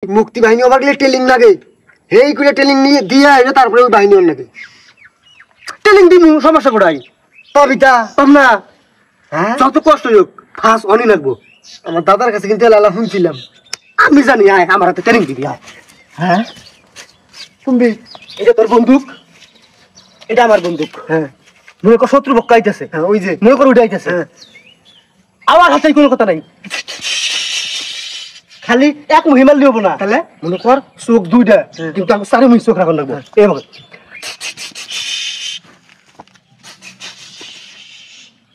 মুক্তি বাহিনী হবার গেলে ট্রেনিং লাগে এই করে ট্রেনিং নিয়ে দিয়ে এনে তারপরে ওই বাহিনী লাগে ট্রেনিং দিমু সমস্যা কোথায় কবিতা পাম না হ্যাঁ যত কষ্ট হোক ফার্স্ট অনই লাগবো আমার দাদার কাছে কিন্তু লালা শুনছিলাম আমি জানি আয় আমার হাতে ট্রেনিং দিবি আয় হ্যাঁ শুনবি এটা তোর বন্দুক এটা আমার বন্দুক হ্যাঁ মনে কর শত্রু পক্ষ আইতেছে হ্যাঁ ওই যে মনে কর ওইটা আইতেছে আমার হাতে কোনো কথা নাই খালি এক মহিমাল লিব না তাহলে মনে কর চোখ দুইটা কিন্তু আমি চারি মিনিট চোখ রাখা লাগবো এইভাবে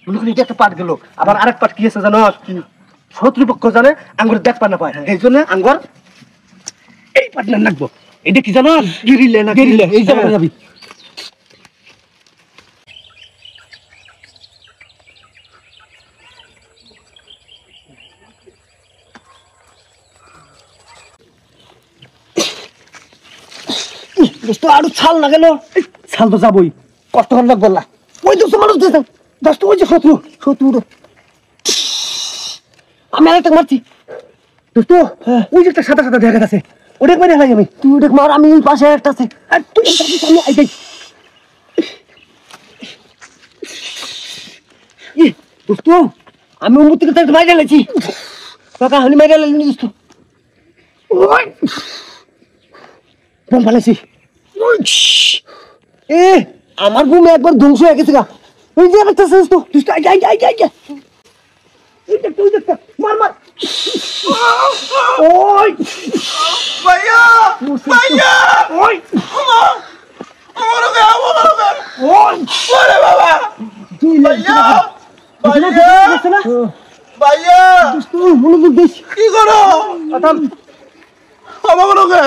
মনে করি এটা একটা পাট গেল আবার আরেক পাট কি আছে জানো শত্রুপক্ষ জানে আঙ্গুর দেখ পা না পায় এই জন্য আঙ্গুর এই পাটনার লাগবো এটা কি জানো গিরিলে না গিরিলে এই জায়গায় যাবি দোস্ত আরো ছাল না গেল ছাল তো যাবই কষ্ট করে লাগবো না ওই দোস্ত মানুষ দোস্ত ওই যে শত্রু আমি আরেকটা মারছি দোস্ত ওই যে একটা সাদা সাদা দেখা গেছে ওটা মারি হালাই আমি তুই ওটা মার আমি পাশে একটা আছে আর তুই সামনে আইতাই দোস্ত আমি উম্মুর থেকে একটা মাইরা লাইছি কাকা আমি মাইরা লাইনি দোস্ত ওই বম ফালাইছি এ আমার বুম একবার ধ্বংস হয়ে গেছে গা ওই যে একটা শেষ তো দোস্ত আই ওই দেখতে মার ওই ভাইয়া ওই আমারও গা ওই ওরে বাবা ভাইয়া দোস্ত মনোযোগ দিস কি করো আমারও গা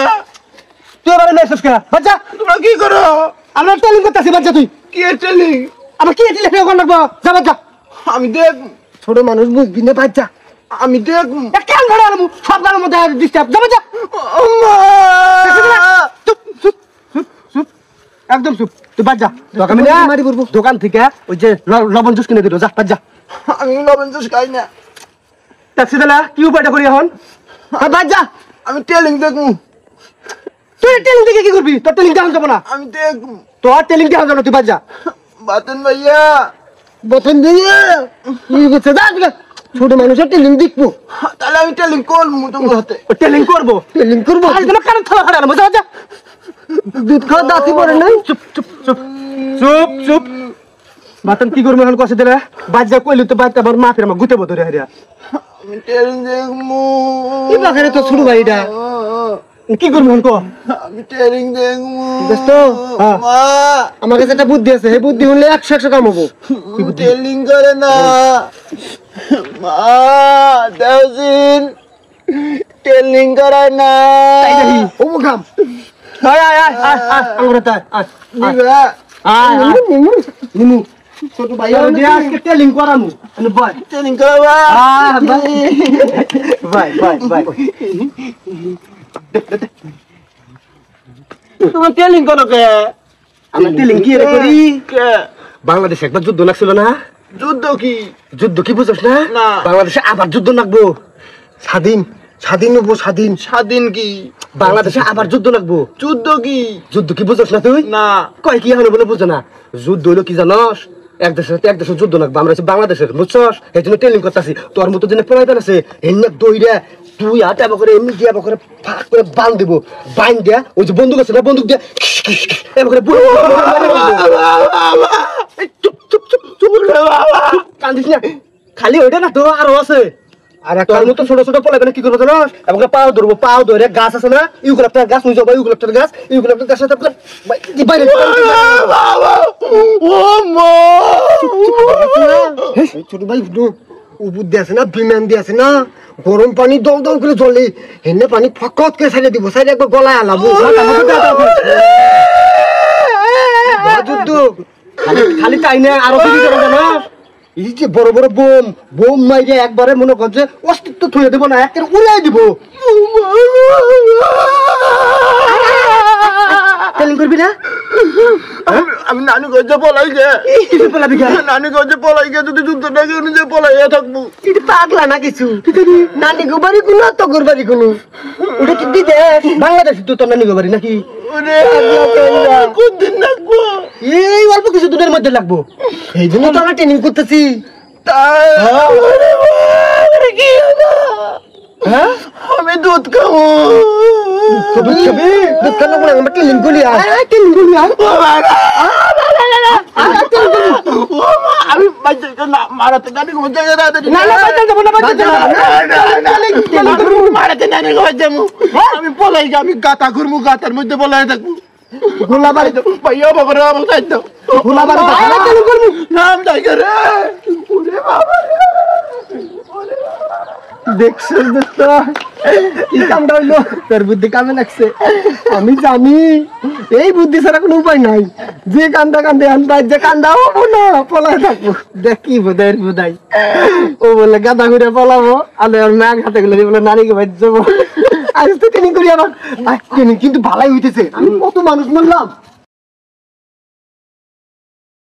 তুই এবারে মেসেজ করা বাচ্চা তোমরা কি করো আমরা ট্রেনিং করতেছি বাচ্চা তুই কি ট্রেনিং আমার কি ট্রেনিং কোন লাগবো যা বাচ্চা আমি দেখ ছোট মানুষ বুঝবি না বাচ্চা আমি দেখ কেন ধরে আলমু সব গানের মধ্যে ডিস্টার্ব যা বাচ্চা চুপ একদম চুপ তুই বাচ্চা তোকে আমি মারি পড়বো দোকান থেকে ওই যে লবণ জুস কিনে দিল যা বাচ্চা আমি লবণ জুস খাই না ট্যাক্সি দালা কি উপায়টা করি এখন বাচ্চা আমি ট্রেনিং দেখবো তুই ট্রেনিং দেখে কি করবি তোর ট্রেনিং দেখান যাবো না আমি দেখ তোর ট্রেনিং দেখান যাবো তুই বাচ্চা বাতন ভাইয়া বতন দিয়ে কি করছে যা ছোট মানুষের ট্রেনিং দেখবো তাহলে আমি ট্রেনিং করবো তোমার হাতে ট্রেনিং করবো আজ তোমার কারণ থালা খাড়া না বুঝা দুধ খাওয়া দাঁতি পড়ে নাই চুপ বাতন কি করবো এখন কষে দিলে বাচ্চা কইলি তো বাচ্চা আমার মাফের আমার গুতে বদরে হারিয়া আমি ট্রেনিং দেখবো কি বাগারে তো ছোট ভাইটা কি করবো আমি ট্রেনিং দেখবো দোস্ত আমার কাছে একটা বুদ্ধি আছে এই বুদ্ধি হলে 100 কাম হবো ট্রেনিং করে না মা দাউজিন ট্রেনিং করে না ও কাম আয় আমরা তাই নিমু ছোট ভাই আজকে ট্রেনিং করামু আমি ভাই ট্রেনিং করাবা ভাই তোমার ট্রেনিং করো কে আমি ট্রেনিং কি করি বাংলাদেশে একবার যুদ্ধ লাগছিল না যুদ্ধ কি বুঝছ না বাংলাদেশে আবার যুদ্ধ লাগবো স্বাধীন কি বাংলাদেশে আবার যুদ্ধ লাগবো যুদ্ধ কি বুঝছ না তুই না কয় কি হলো বলে বুঝো না যুদ্ধ হইলো কি জানস এক দেশের যুদ্ধ লাগবে আমরা বাংলাদেশের বুঝছস এই জন্য ট্রেনিং করতেছি তোর মতো যেন প্রয়োজন আছে এমনি দইরা তুই হাতে করে এমনি দিয়ে করে ফাঁক করে বান দিব বান দিয়া ওই যে বন্দুক আছে না বন্দুক দিয়ে এবার করে কান্দিস না খালি ওইটা না তো আরো আছে আর তোর মতো ছোট ছোট পলাবে না কি করবো জানোস এবার পাও ধরে গাছ আছে না ইউক্যালিপটাস গাছ নিয়ে যাবো ইউক্যালিপটাস গাছের সাথে বাইরে ছোট ভাই বুদ্ধি আছে না বিমান দিয়ে আছে না গরম পানি দল দল করে জলে এনে পানি ফকত করে সাইডে দিব সাইডে একবার গলায় আলাবো যুদ্ধ খালি তাই না আরো কি করে জানো এই যে বড় বড় বোম মাইরে একবারে মনে করছে অস্তিত্ব থুয়ে দেবো না একের উড়াই দিব ট্রেনিং করবি না আমি আমি নানি কইছে পলাই গে নানি কইছে পলাই গে যদি যুদ্ধ না কেউ নিজে পলাইয়া থাকবো এটা পাগলা না কিছু নানি গোবারি কোনো তো গোরবারি কোনো ওটা কি বিদেশ বাংলাদেশ তো তোর নানি গোবারি নাকি কোন দিন লাগবো এই অল্প কিছু দিনের মধ্যে লাগবো এই জন্য তো আমরা ট্রেনিং করতেছি আমি দুধ খাবো দুধ খাবো বলে আমরা ট্রেনিং করি ট্রেনিং করি আমি মারাতে নানি মারাতে নানি আমি পলাই আমি গাতা ঘুরবো গাতার মধ্যে পলাই থাকবো গোলা বাড়ি ভাইয়া বাবা আমার দায়িত্ব গোলা বাড়ি নাম দায় রে দেখছিস কি কামটা হইলো তোর বুদ্ধি কামে লাগছে আমি জানি এই বুদ্ধি ছাড়া কোনো উপায় নাই যে কান্দা কান্দে আনবাই যে কান্দা হবো না পলাই থাকবো দেখ কি বোধাই বোধাই ও বলে গাদা ঘুরে পলাবো আলে ওর ম্যাগ হাতে গেলে বলে নারীকে বাইর যাবো আজ তো ট্রেনিং করি আবার ট্রেনিং কিন্তু ভালোই হইতেছে আমি কত মানুষ মারলাম